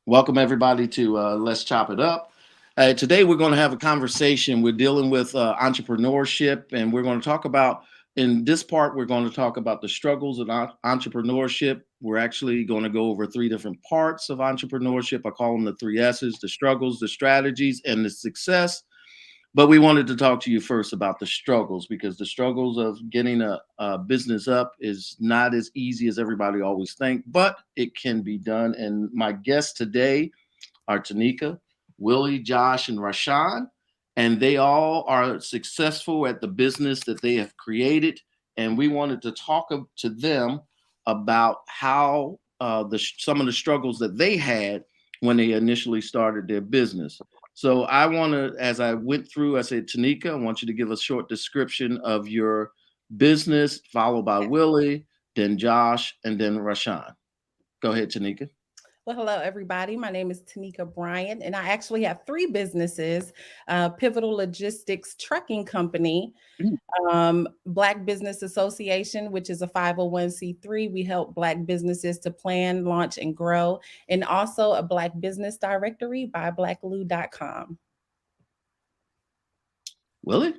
Welcome everybody to Let's Chop It Up. Today we're going to have a conversation. We're dealing with entrepreneurship, and we're going to talk about in this part. We're going to talk about the struggles of entrepreneurship. We're actually going to go over three different parts of entrepreneurship. I call them the three S's: the struggles, the strategies, and the success. But we wanted to talk to you first about the struggles because the struggles of getting a business up is not as easy as everybody always think, but it can be done. And my guests today are Tanika, Willie, Josh, and Rashawn, and they all are successful at the business that they have created. And we wanted to talk to them about how some of the struggles that they had when they initially started their business. So I want to, as I went through, I said, Tanika, I want you to give a short description of your business, followed by Willie, then Josh, and then Rashawn. Go ahead, Tanika. Well, hello, everybody. My name is Tanika Bryant, and I actually have three businesses: Pivotal Logistics Trucking Company, Black Business Association, which is a 501c3. We help Black businesses to plan, launch, and grow, and also a Black Business Directory by blackloo.com. Willie?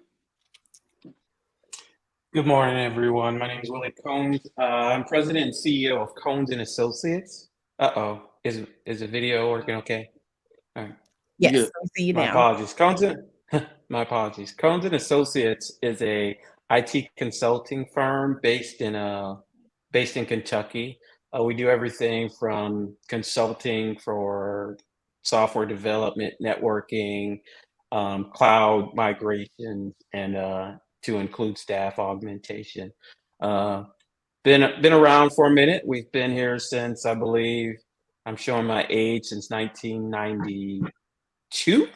Good morning, everyone. My name is Willie Combs. I'm president and CEO of Combs and Associates. Uh-oh, is the video working okay? All right. Yes, Good. I see you My now. apologies. My apologies. Combs and Associates is a IT consulting firm based in Kentucky. We do everything from consulting for software development, networking, cloud migration, and to include staff augmentation. Uh, been around for a minute. We've been here since, I believe, I'm showing my age, since 1992.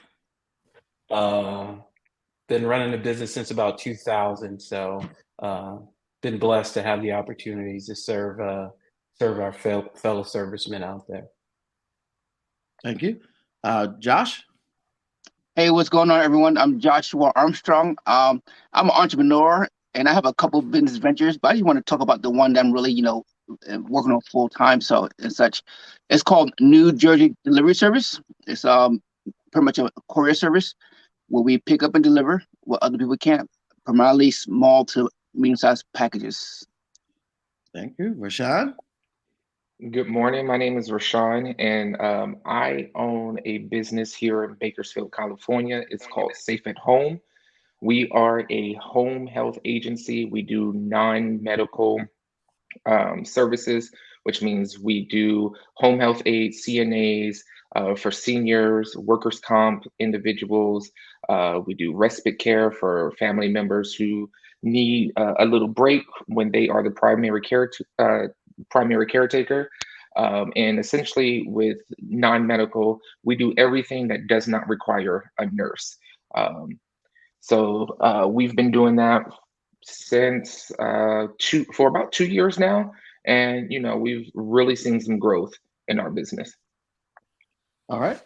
Been running the business since about 2000. So been blessed to have the opportunities to serve our fellow servicemen out there. Thank you. Josh? Hey, what's going on, everyone? I'm Joshua Armstrong. I'm an entrepreneur, and I have a couple business ventures, but I just want to talk about the one that I'm really, working on full time. So and such, it's called New Jersey Delivery Service. It's pretty much a courier service where we pick up and deliver what other people can't, primarily small to medium-sized packages. Thank you. Rashawn? Good morning. My name is Rashawn, and I own a business here in Bakersfield, California. It's called Safe at Home. We are a home health agency. We do non-medical services, which means we do home health aides, CNAs for seniors, workers' comp individuals. We do respite care for family members who need a little break when they are the primary caretaker. And essentially, with non-medical, we do everything that does not require a nurse. So we've been doing that since for about 2 years now, and we've really seen some growth in our business. All right.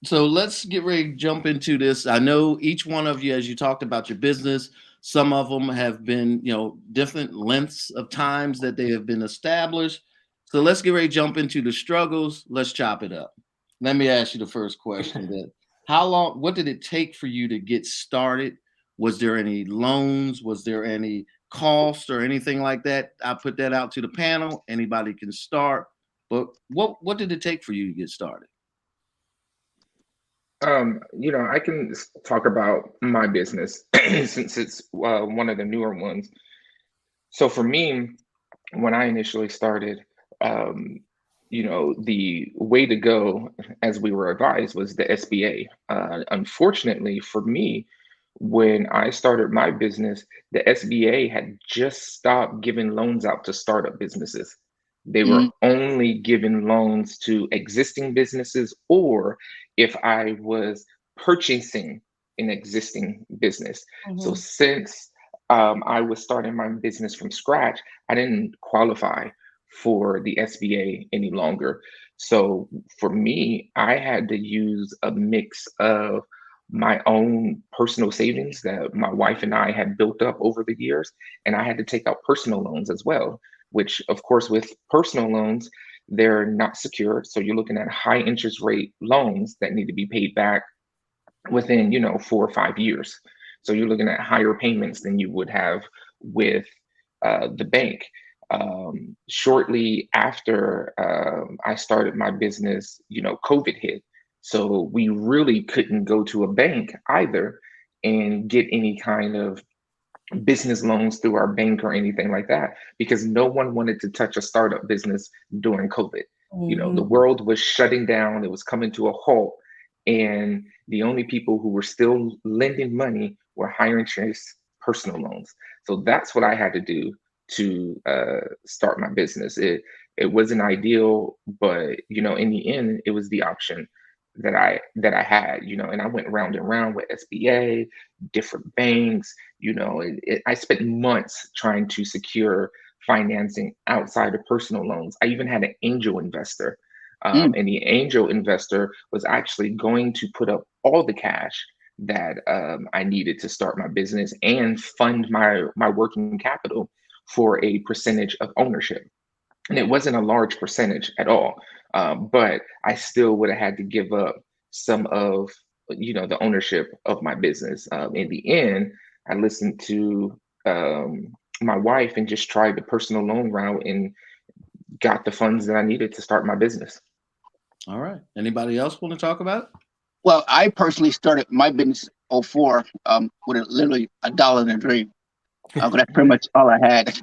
So let's get ready to jump into this. I know each one of you, as you talked about your business, some of them have been, different lengths of times that they have been established. So let's get ready to jump into the struggles. Let's chop it up. Let me ask you the first question then. What did it take for you to get started? Was there any loans? Was there any cost or anything like that? I put that out to the panel. Anybody can start. But what did it take for you to get started? I can talk about my business since it's one of the newer ones. So for me, when I initially started, the way to go, as we were advised, was the SBA. Unfortunately for me, when I started my business, the SBA had just stopped giving loans out to startup businesses. They were only giving loans to existing businesses, or if I was purchasing an existing business. So since I was starting my business from scratch, I didn't qualify for the SBA any longer. So for me, I had to use a mix of my own personal savings that my wife and I had built up over the years, and I had to take out personal loans as well, which of course with personal loans, they're not secured. So you're looking at high interest rate loans that need to be paid back within, 4 or 5 years. So you're looking at higher payments than you would have with the bank. Shortly after I started my business, COVID hit. So we really couldn't go to a bank either and get any kind of business loans through our bank or anything like that, because no one wanted to touch a startup business during COVID. The world was shutting down, it was coming to a halt. And the only people who were still lending money were higher interest personal loans. So that's what I had to do to start my business. It wasn't ideal, but in the end, it was the option that I had. And I went round and round with SBA, different banks. I spent months trying to secure financing outside of personal loans. I even had an angel investor. And the angel investor was actually going to put up all the cash that I needed to start my business and fund my working capital for a percentage of ownership. And it wasn't a large percentage at all, but I still would have had to give up some of the ownership of my business. In the end, I listened to my wife and just tried the personal loan route and got the funds that I needed to start my business. All right. Anybody else want to talk about it? Well, I personally started my business 04 with literally $1 in a dream. But that's pretty much all I had.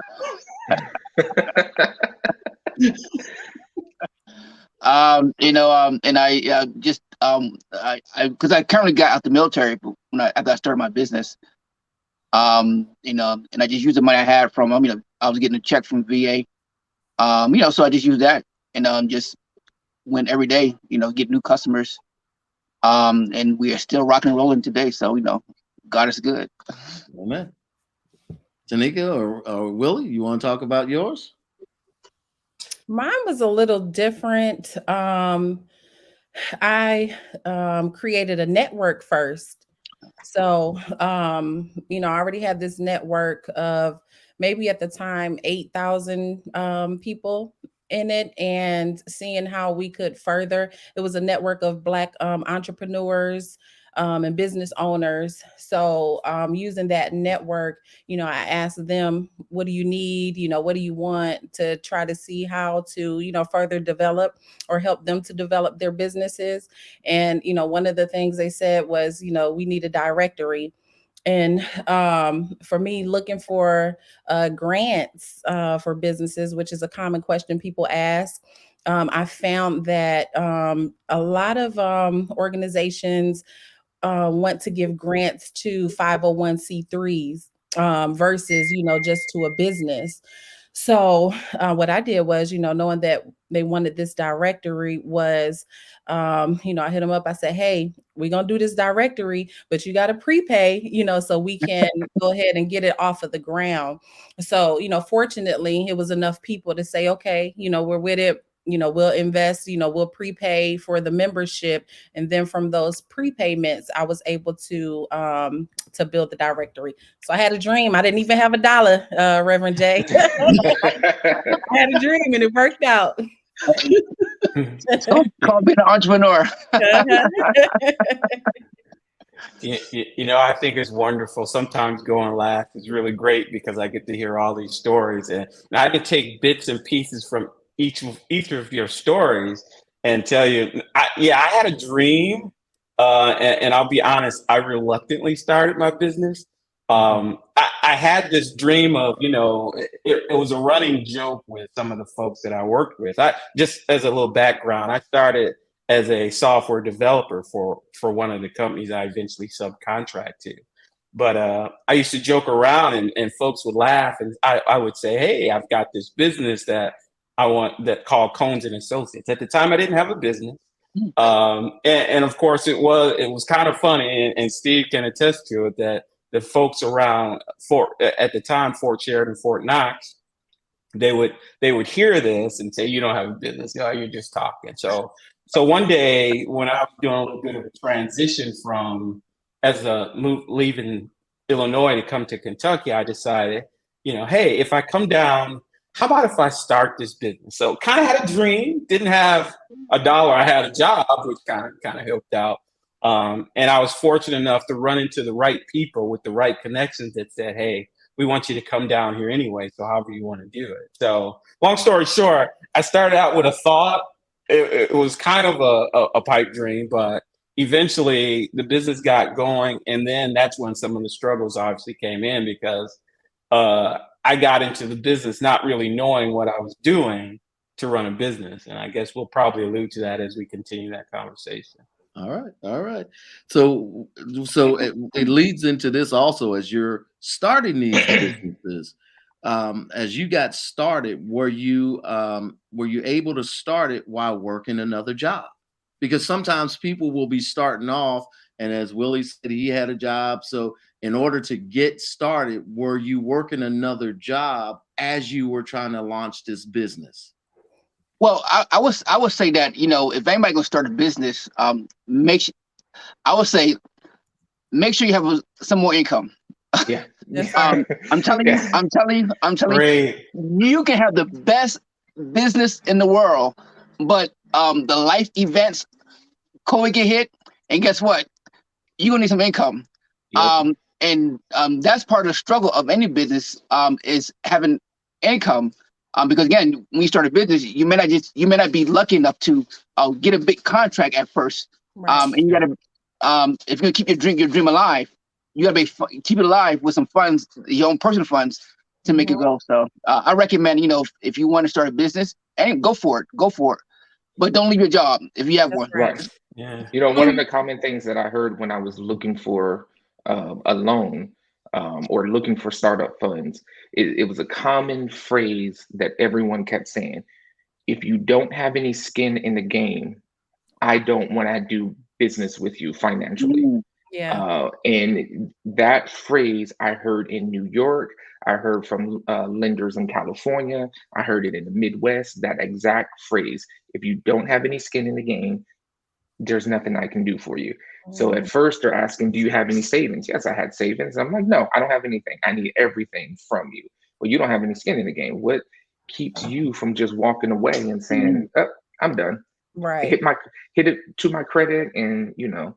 And I just because I currently got out the military after I started my business. And I just used the money I had from I was getting a check from VA. So I just used that and just went every day, get new customers. And we are still rocking and rolling today. So, God is good. Amen. Tanika or Willie, you want to talk about yours? Mine was a little different. I created a network first. So, I already had this network of maybe at the time 8,000 people in it, and seeing how we could further. It was a network of Black entrepreneurs and business owners. So using that network, I asked them, what do you need? What do you want, to try to see how to, further develop or help them to develop their businesses. And, one of the things they said was, we need a directory. And for me, looking for grants for businesses, which is a common question people ask, I found that a lot of organizations want to give grants to 501c3s versus, just to a business. So what I did was, knowing that they wanted this directory was, I hit them up. I said, hey, we're going to do this directory, but you got to prepay, so we can go ahead and get it off of the ground. So, fortunately, it was enough people to say, okay, we're with it. We'll invest, we'll prepay for the membership. And then from those prepayments, I was able to build the directory. So I had a dream. I didn't even have $1, Reverend Jay. I had a dream and it worked out. It's called being an entrepreneur. I think it's wonderful. Sometimes going last is really great because I get to hear all these stories, and I can take bits and pieces from each of your stories and tell you, I had a dream, and I'll be honest, I reluctantly started my business. I had this dream of, it was a running joke with some of the folks that I worked with. Just as a little background, I started as a software developer for one of the companies I eventually subcontract to. But I used to joke around and folks would laugh, and I would say, hey, I've got this business that I want that called Cones and Associates. At the time, I didn't have a business. And of course, it was kind of funny, and Steve can attest to it, that the folks around at the time, Fort Sheridan, Fort Knox, they would hear this and say, you don't have a business. Oh, you're just talking. So one day when I was doing a little bit of a transition from leaving Illinois to come to Kentucky, I decided, hey, if I come down how about if I start this business? So kind of had a dream, didn't have a dollar. I had a job, which kind of helped out. And I was fortunate enough to run into the right people with the right connections that said, hey, we want you to come down here anyway. So however you want to do it. So long story short, I started out with a thought. It was kind of a pipe dream, but eventually the business got going. And then that's when some of the struggles obviously came in because I got into the business not really knowing what I was doing to run a business. And I guess we'll probably allude to that as we continue that conversation. All right, all right. So it leads into this also as you're starting these businesses. As you got started, were you able to start it while working another job? Because sometimes people will be starting off, and as Willie said, he had a job. So in order to get started, were you working another job as you were trying to launch this business? Well, I would say that, you know, if anybody gonna start a business, I would say make sure you have some more income. Yeah. I'm telling you, I'm telling you, you can have the best business in the world, but the life events, COVID get hit, and guess what? You're gonna need some income. Yep. And that's part of the struggle of any business, is having income. Because again, when you start a business, you may not be lucky enough to get a big contract at first. Right. And you gotta, if you're gonna keep your dream alive, you gotta keep it alive with some funds, your own personal funds, to make it go. So I recommend, you know, if you want to start a business, and go for it, but don't leave your job if you have one. Right. Yeah. You know, one of the common things that I heard when I was looking for a loan or looking for startup funds, it was a common phrase that everyone kept saying: if you don't have any skin in the game, I don't want to do business with you financially. Yeah. And that phrase I heard in New York, I heard from lenders in California, I heard it in the Midwest, that exact phrase: if you don't have any skin in the game, there's nothing I can do for you. So at first they're asking, do you have any savings? Yes, I had savings. I'm like, no, I don't have anything. I need everything from you. Well, you don't have any skin in the game. What keeps you from just walking away and saying, oh, I'm done? Right. Hit it to my credit and, you know,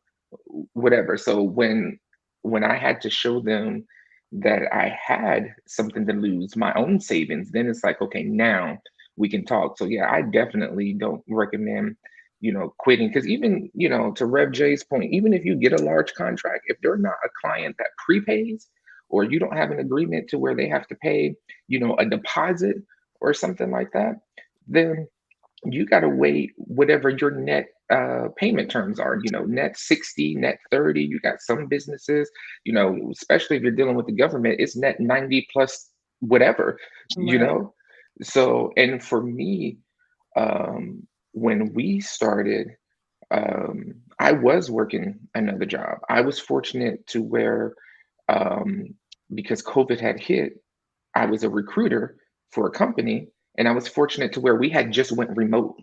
whatever. So when I had to show them that I had something to lose, my own savings, then it's like, okay, now we can talk. So yeah, I definitely don't recommend, you know, quitting, because even, you know, to Rev J's point, even if you get a large contract, if they're not a client that prepays, or you don't have an agreement to where they have to pay, you know, a deposit or something like that, then you got to wait whatever your net payment terms are, you know, net 60, net 30. You got some businesses, you know, especially if you're dealing with the government, it's net 90 plus whatever, you know. So, and for me, when we started, I was working another job. I was fortunate to where, because COVID had hit, I was a recruiter for a company, and I was fortunate to where we had just went remote.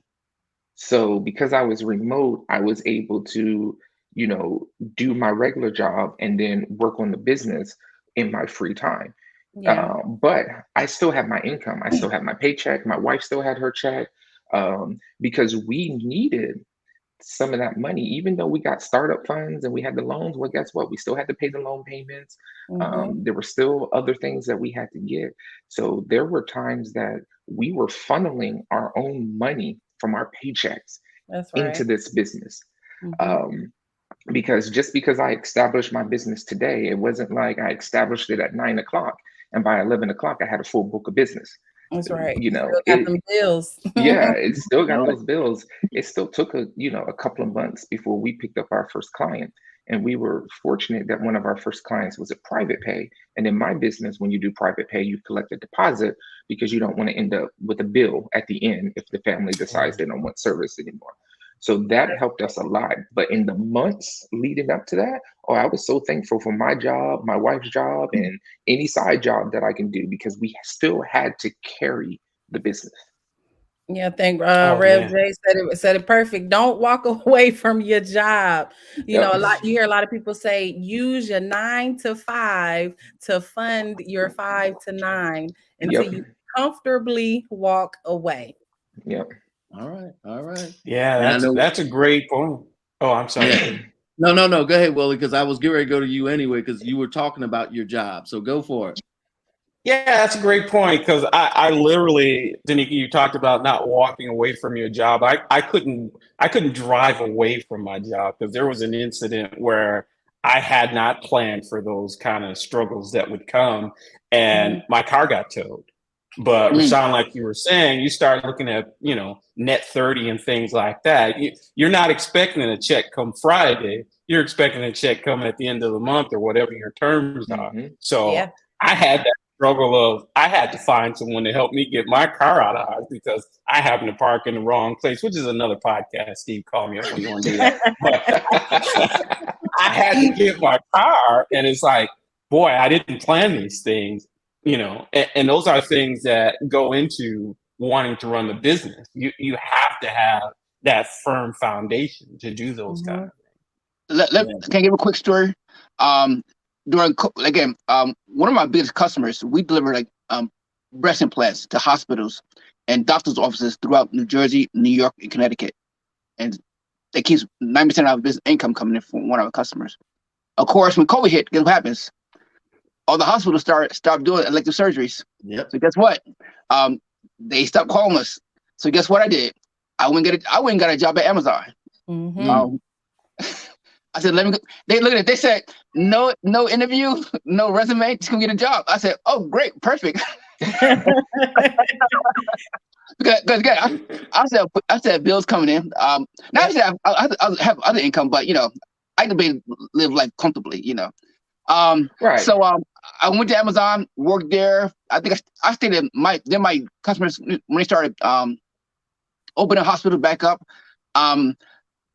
So because I was remote, I was able to, you know, do my regular job and then work on the business in my free time. Yeah. But I still have my income. I still have my paycheck. My wife still had her check, because we needed some of that money, even though we got startup funds and we had the loans. Well, guess what? We still had to pay the loan payments. There were still other things that we had to get. So there were times that we were funneling our own money from our paychecks That's into right. this business. Because just because I established my business today, it wasn't like I established it at 9 o'clock and by 11 o'clock I had a full book of business. That's right. You know, Still got them bills. yeah, it still got those bills. It still took a couple of months before we picked up our first client. And we were fortunate that one of our first clients was a private pay. And in my business, when you do private pay, you collect a deposit because you don't want to end up with a bill at the end if the family decides they don't want service anymore. So that helped us a lot. But in the months leading up to that, oh, I was so thankful for my job, my wife's job, and any side job that I can do, because we still had to carry the business. Yeah, I think Rev J said it perfect. Don't walk away from your job. You know, you hear a lot of people say use your 9 to 5 to fund your 5 to 9 until you comfortably walk away. Yep. All right. All right. Yeah, And I know. that's a great point. Oh, I'm sorry. Yeah. No. Go ahead, Willie, because I was getting ready to go to you anyway, because you were talking about your job. So go for it. Yeah, that's a great point because I literally, Danica, you talked about not walking away from your job. I couldn't drive away from my job because there was an incident where I had not planned for those kind of struggles that would come, and my car got towed. But Rashawn, like you were saying, you start looking at, net 30 and things like that. You're not expecting a check come Friday. You're expecting a check come at the end of the month or whatever your terms are. So Yeah. I had that struggle of I had to find someone to help me get my car out of house because I happened to park in the wrong place, which is another podcast. Steve, call me up when you want to do that. But I had to get my car, and it's like, boy, I didn't plan these things, and those are things that go into wanting to run the business. You have to have that firm foundation to do those kind of things. Can I give a quick story? Again, one of my biggest customers, we deliver breast implants to hospitals and doctors' offices throughout New Jersey, New York, and Connecticut, and that keeps 90% of our business income coming in from one of our customers. Of course, when COVID hit, guess what happens? All the hospitals stopped doing elective surgeries. Yep. So guess what? They stopped calling us. So guess what I did? I went and got a job at Amazon. I said, let me go. They looked at it. They said, no interview, no resume, just come get a job. I said, oh, great, perfect. Because again, I said bills coming in. Now I have other income, but I can live life comfortably. Right. So I went to Amazon, worked there. I think I stayed in my customers when they started opening hospitals back up.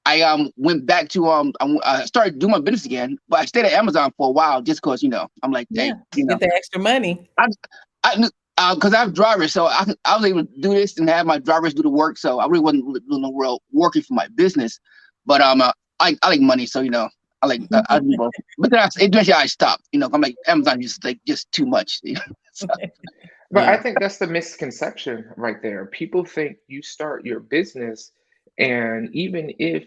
I went back to I started doing my business again, but I stayed at Amazon for a while just because I'm like, hey, get the extra money. Because I have drivers, so I was able to do this and have my drivers do the work. So I really wasn't doing no real working for my business, but I like money, so I like I do both. But then eventually I stopped. I'm like, Amazon is just too much. So, But I think that's the misconception right there. People think you start your business, and even if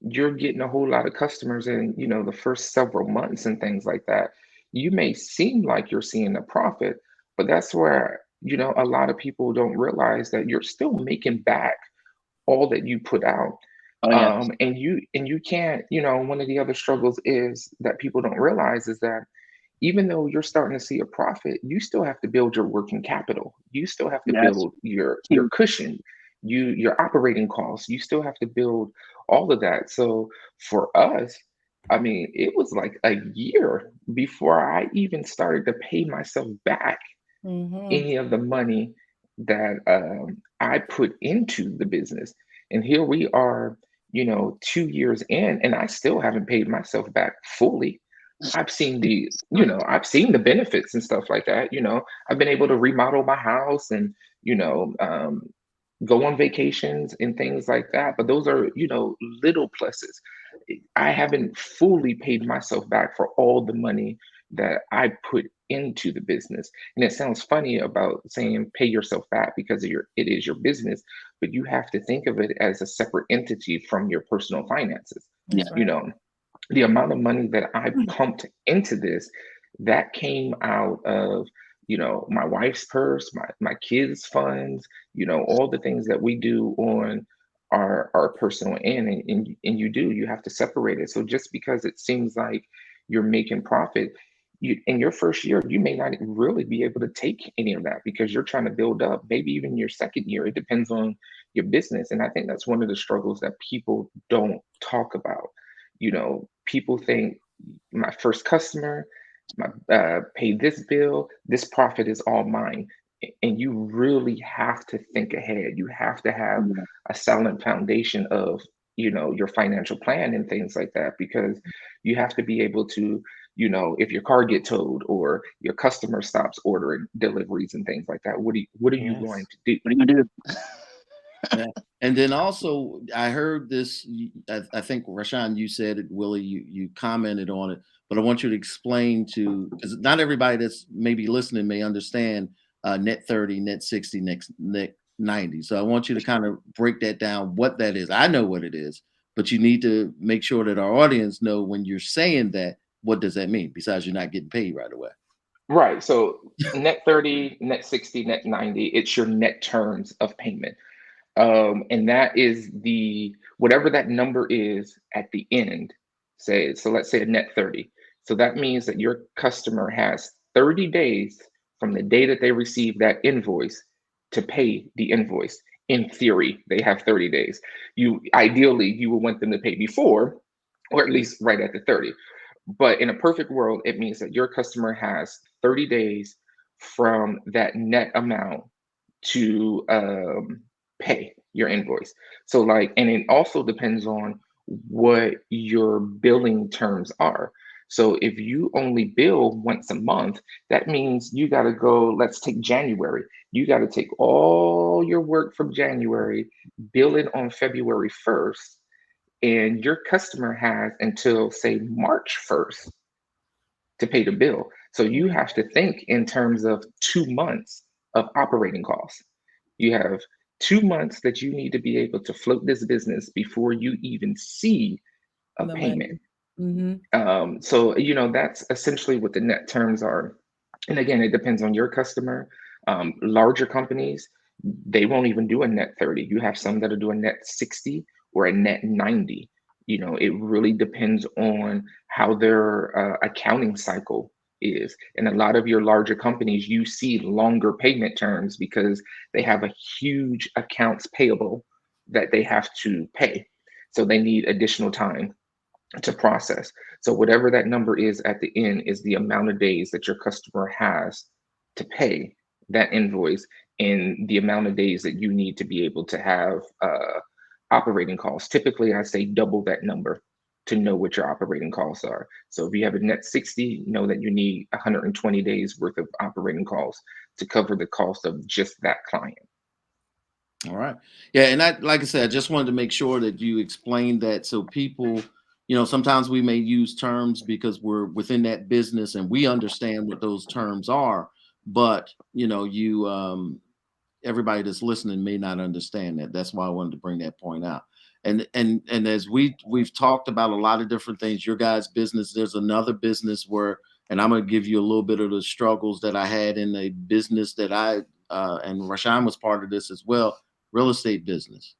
you're getting a whole lot of customers in, the first several months and things like that, you may seem like you're seeing a profit, but that's where, a lot of people don't realize that you're still making back all that you put out. And you can't, one of the other struggles is that people don't realize is that even though you're starting to see a profit, you still have to build your working capital. You still have to build your cushion, your operating costs. You still have to build all of that. So for us, I mean, it was like a year before I even started to pay myself back any of the money that I put into the business. And here we are, 2 years in, and I still haven't paid myself back fully. I've seen I've seen the benefits and stuff like that. I've been able to remodel my house and, go on vacations and things like that. But those are, little pluses. I haven't fully paid myself back for all the money that I put into the business. And it sounds funny about saying pay yourself back because it is your business, but you have to think of it as a separate entity from your personal finances. The amount of money that I pumped into this, that came out of, my wife's purse, my kids' funds, all the things that we do on our personal end. And you have to separate it. So just because it seems like you're making profit, in your first year, you may not really be able to take any of that because you're trying to build up, maybe even your second year. It depends on your business. And I think that's one of the struggles that people don't talk about. People think my first customer, my pay this bill, this profit is all mine. And you really have to think ahead. You have to have a solid foundation of, your financial plan and things like that, because you have to be able to, if your car get towed or your customer stops ordering deliveries and things like that, what are you going to do? What are you gonna do? Yeah. And then also, I heard this. I think Rashawn, you said it. Willie, you commented on it, but I want you to explain because not everybody that's maybe listening may understand net 30, net 60, net 90. So I want you to kind of break that down, what that is. I know what it is, but you need to make sure that our audience know when you're saying that, what does that mean? Besides you're not getting paid right away. Right. So net 30, net 60, net 90, it's your net terms of payment. And that is the whatever that number is at the end. So let's say a net 30. So that means that your customer has 30 days from the day that they receive that invoice to pay the invoice. In theory, they have 30 days. Ideally you would want them to pay before, or at least right at the 30. But in a perfect world, it means that your customer has 30 days from that net amount to pay your invoice. So and it also depends on what your billing terms are. So if you only bill once a month, that means you got to go, let's take January. You got to take all your work from January, bill it on February 1st, and your customer has until, say, March 1st to pay the bill. So you have to think in terms of 2 months of operating costs. You have 2 months that you need to be able to float this business before you even see a The payment. money. Mhm. So, that's essentially what the net terms are. And again, it depends on your customer. Larger companies, they won't even do a net 30. You have some that are doing net 60 or a net 90. It really depends on how their accounting cycle is. And a lot of your larger companies, you see longer payment terms because they have a huge accounts payable that they have to pay. So they need additional time to process. So whatever that number is at the end is the amount of days that your customer has to pay that invoice, and the amount of days that you need to be able to have operating costs. Typically, I say double that number to know what your operating costs are. So if you have a net 60, know that you need 120 days worth of operating costs to cover the cost of just that client. All right. Yeah. And like I said, I just wanted to make sure that you explained that so people, sometimes we may use terms because we're within that business and we understand what those terms are, but everybody that's listening may not understand that. That's why I wanted to bring that point out. And as we've talked about a lot of different things, your guys' business, there's another business where, and I'm going to give you a little bit of the struggles that I had in a business that and Rashawn was part of this as well, real estate business.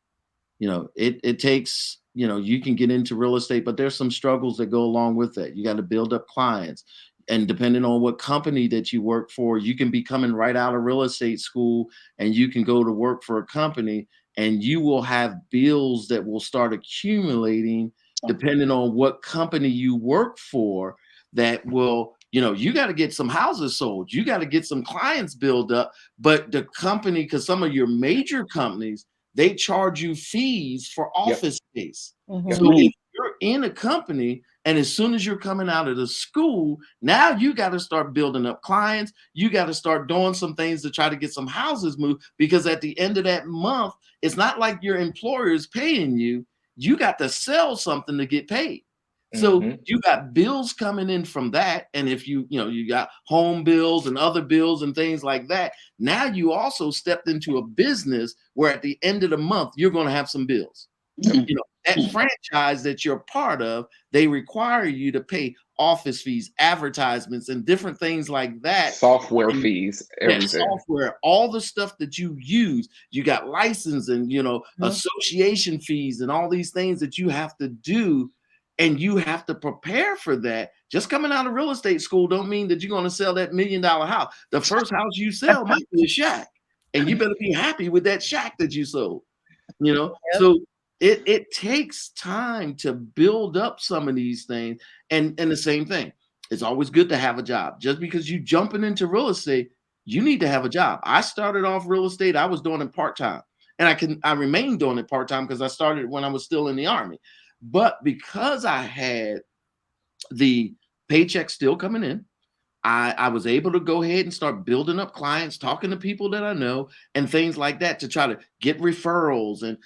It takes, you can get into real estate, but there's some struggles that go along with that. You got to build up clients. And depending on what company that you work for, you can be coming right out of real estate school and you can go to work for a company and you will have bills that will start accumulating depending on what company you work for that will, you got to get some houses sold. You got to get some clients built up. But the company, because some of your major companies, they charge you fees for office space. Mhm. So if you're in a company and as soon as you're coming out of the school, now you got to start building up clients. You got to start doing some things to try to get some houses moved, because at the end of that month, it's not like your employer is paying you. You got to sell something to get paid. So you got bills coming in from that. And if you got home bills and other bills and things like that, now you also stepped into a business where at the end of the month, you're going to have some bills. That franchise that you're part of, they require you to pay office fees, advertisements, and different things like that. Software fees, everything. Software, all the stuff that you use. You got license and, association fees and all these things that you have to do. And you have to prepare for that. Just coming out of real estate school don't mean that you're going to sell that $1 million house. The first house you sell might be a shack. And you better be happy with that shack that you sold. Yep. So it takes time to build up some of these things. And the same thing, it's always good to have a job. Just because you jumping into real estate, you need to have a job. I started off real estate, I was doing it part-time. And I remained doing it part-time because I started when I was still in the Army. But because I had the paycheck still coming in, I was able to go ahead and start building up clients, talking to people that I know and things like that to try to get referrals and,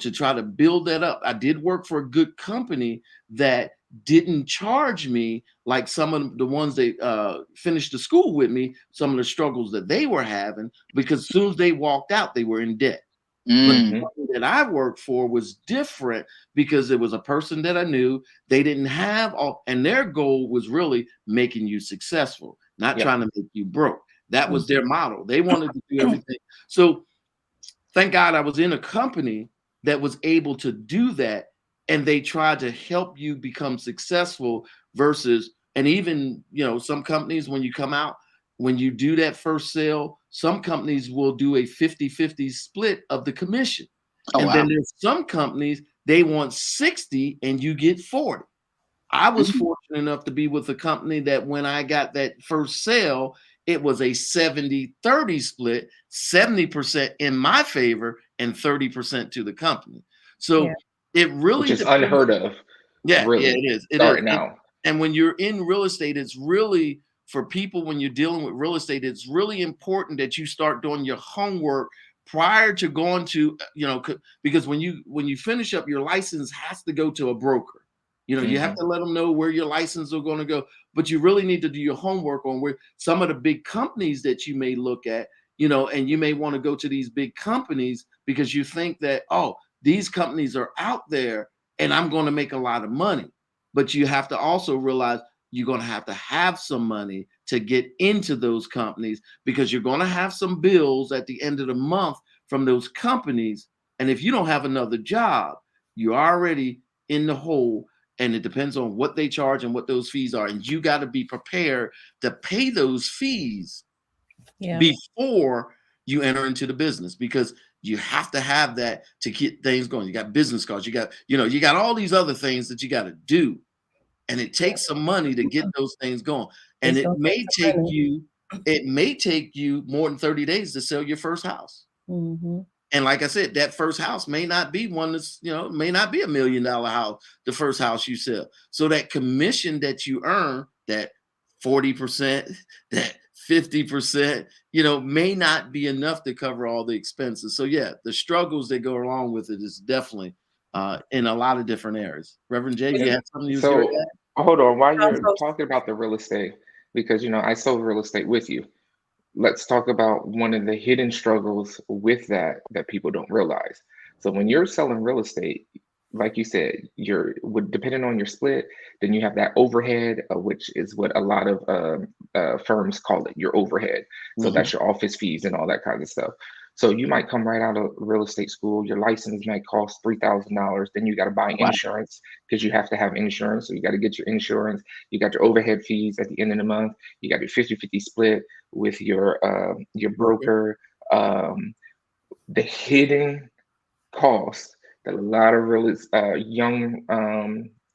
to try to build that up. I did work for a good company that didn't charge me like some of the ones that finished the school with me, some of the struggles that they were having, because as soon as they walked out, they were in debt. But the company that I worked for was different because it was a person that I knew. They didn't have all, and their goal was really making you successful, not trying to make you broke. That was their model. They wanted to do everything. So thank God I was in a company that was able to do that, and they tried to help you become successful versus, and even, some companies, when you come out, when you do that first sale, some companies will do a 50-50 split of the commission. Oh, And wow. then there's some companies, they want 60 and you get 40. I was fortunate enough to be with a company that when I got that first sale, it was a 70-30 split, 70% in my favor and 30% to the company. So it really which is depends. unheard of. Yeah, really, it is. It starting is. out. And when you're in real estate, it's really, for people, when you're dealing with real estate, it's really important that you start doing your homework prior to going to, because when you finish up, your license has to go to a broker. You have to let them know where your license are going to go, but you really need to do your homework on where some of the big companies that you may look at, and you may want to go to these big companies because you think that, oh, these companies are out there and I'm going to make a lot of money. But you have to also realize you're going to have some money to get into those companies, because you're going to have some bills at the end of the month from those companies. And if you don't have another job, you're already in the hole. And it depends on what they charge and what those fees are. And you got to be prepared to pay those fees before you enter into the business, because you have to have that to get things going. You got business cards, you got all these other things that you got to do. And it takes some money to get those things going. And it may take you more than 30 days to sell your first house. And like I said, that first house may not be one that's, may not be $1 million house, the first house you sell. So that commission that you earn, that 40%, that 50%, may not be enough to cover all the expenses. So yeah, the struggles that go along with it is definitely in a lot of different areas. Reverend Jay, you had something you was going to add? Hold on, while you're talking about the real estate, because I sold real estate with you. Let's talk about one of the hidden struggles with that people don't realize. So when you're selling real estate, like you said, depending on your split, then you have that overhead, which is what a lot of firms call it, your overhead. So that's your office fees and all that kind of stuff. So you might come right out of real estate school, your license might cost $3,000. Then you got to buy insurance, because you have to have insurance. So you got to get your insurance. You got your overhead fees at the end of the month. You got your 50-50 split with your broker. The hidden cost that a lot of young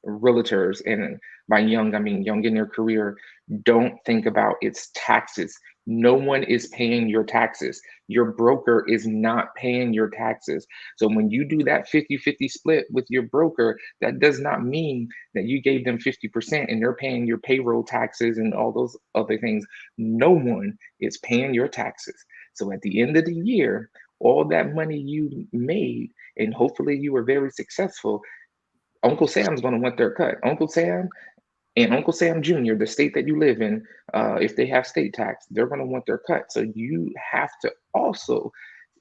realtors, and by young I mean young in their career, don't think about, its taxes. No one is paying your taxes. Your broker is not paying your taxes. So when you do that 50-50 split with your broker, that does not mean that you gave them 50% and they're paying your payroll taxes and all those other things. No one is paying your taxes. So at the end of the year, all that money you made, and hopefully you were very successful, Uncle Sam's going to want their cut. Uncle Sam and Uncle Sam Jr., the state that you live in, if they have state tax, they're going to want their cut. So you have to also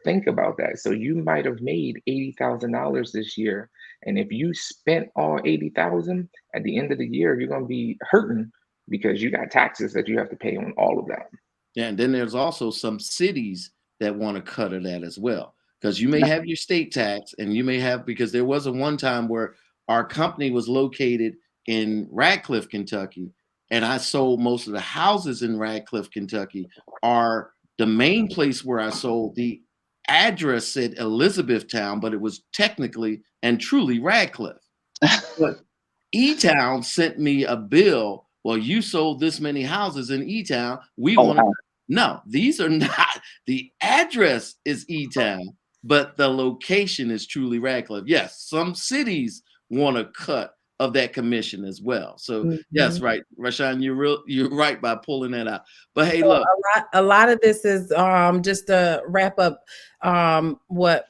think about that. So you might have made $80,000 this year, and if you spent all $80,000 at the end of the year, you're going to be hurting because you got taxes that you have to pay on all of that. Yeah, and then there's also some cities that want to cut of that as well, because you may have your state tax, and you may have, because there was a one time where our company was located in Radcliffe, Kentucky, and I sold most of the houses in Radcliffe, Kentucky. Are the main place where I sold, the address said Elizabethtown, but it was technically and truly Radcliffe. But E-Town sent me a bill. Well, you sold this many houses in E-Town. We want to. No, these are not. The address is E-Town, but the location is truly Radcliffe. Yes, some cities want a cut of that commission as well. So yes, right, Rashawn, you're right by pulling that out. But hey, look, a lot of this is just to wrap up what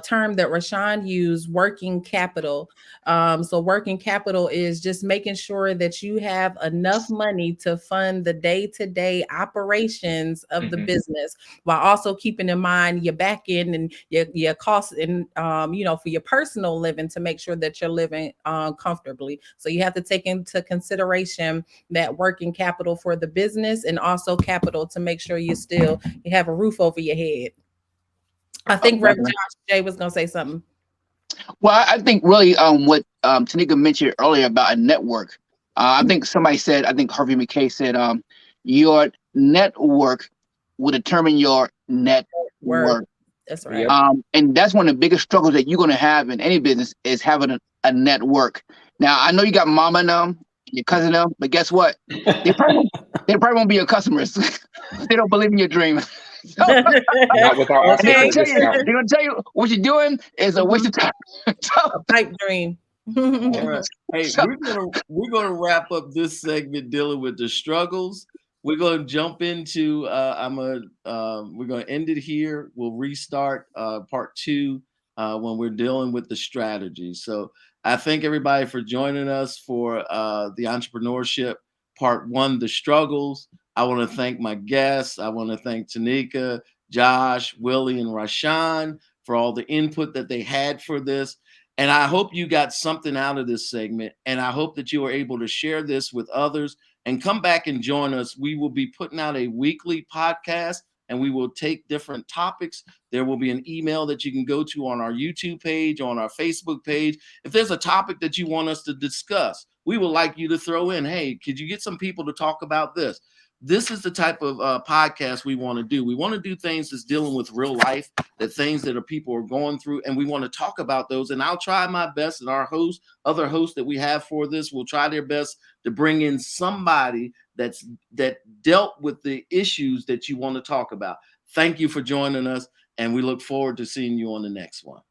term that Rashawn used, working capital. So working capital is just making sure that you have enough money to fund the day-to-day operations of the business, while also keeping in mind your back end and your costs, and for your personal living, to make sure that you're living comfortably. So you have to take into consideration that working capital for the business, and also capital to make sure you have a roof over your head. I think Rev Josh Jay was gonna say something. Well, I think really what Tanika mentioned earlier about a network. I think somebody said, I think Harvey McKay said, your network will determine your net worth. That's right. And that's one of the biggest struggles that you're going to have in any business, is having a network. Now, I know you got mama and them, your cousin and them, but guess what? They probably won't be your customers. They don't believe in your dream. So, Not without asking for a discount. they're gonna tell you what you're doing is a waste of time. A pipe dream. All right. Hey, we're gonna wrap up this segment dealing with the struggles. We're gonna jump into we're gonna end it here. We'll restart part 2 when we're dealing with the strategy. So I thank everybody for joining us for the entrepreneurship part 1, the struggles. I want to thank my guests. I want to thank Tanika, Josh, Willie, and Rashawn for all the input that they had for this. And I hope you got something out of this segment. And I hope that you are able to share this with others and come back and join us. We will be putting out a weekly podcast, and we will take different topics. There will be an email that you can go to on our YouTube page, on our Facebook page. If there's a topic that you want us to discuss, we would like you to throw in, hey, could you get some people to talk about this? This is the type of podcast we want to do. We want to do things that's dealing with real life, that things that people are going through, and we want to talk about those. And I'll try my best, and our other hosts that we have for this will try their best to bring in somebody that dealt with the issues that you want to talk about. Thank you for joining us, and we look forward to seeing you on the next one.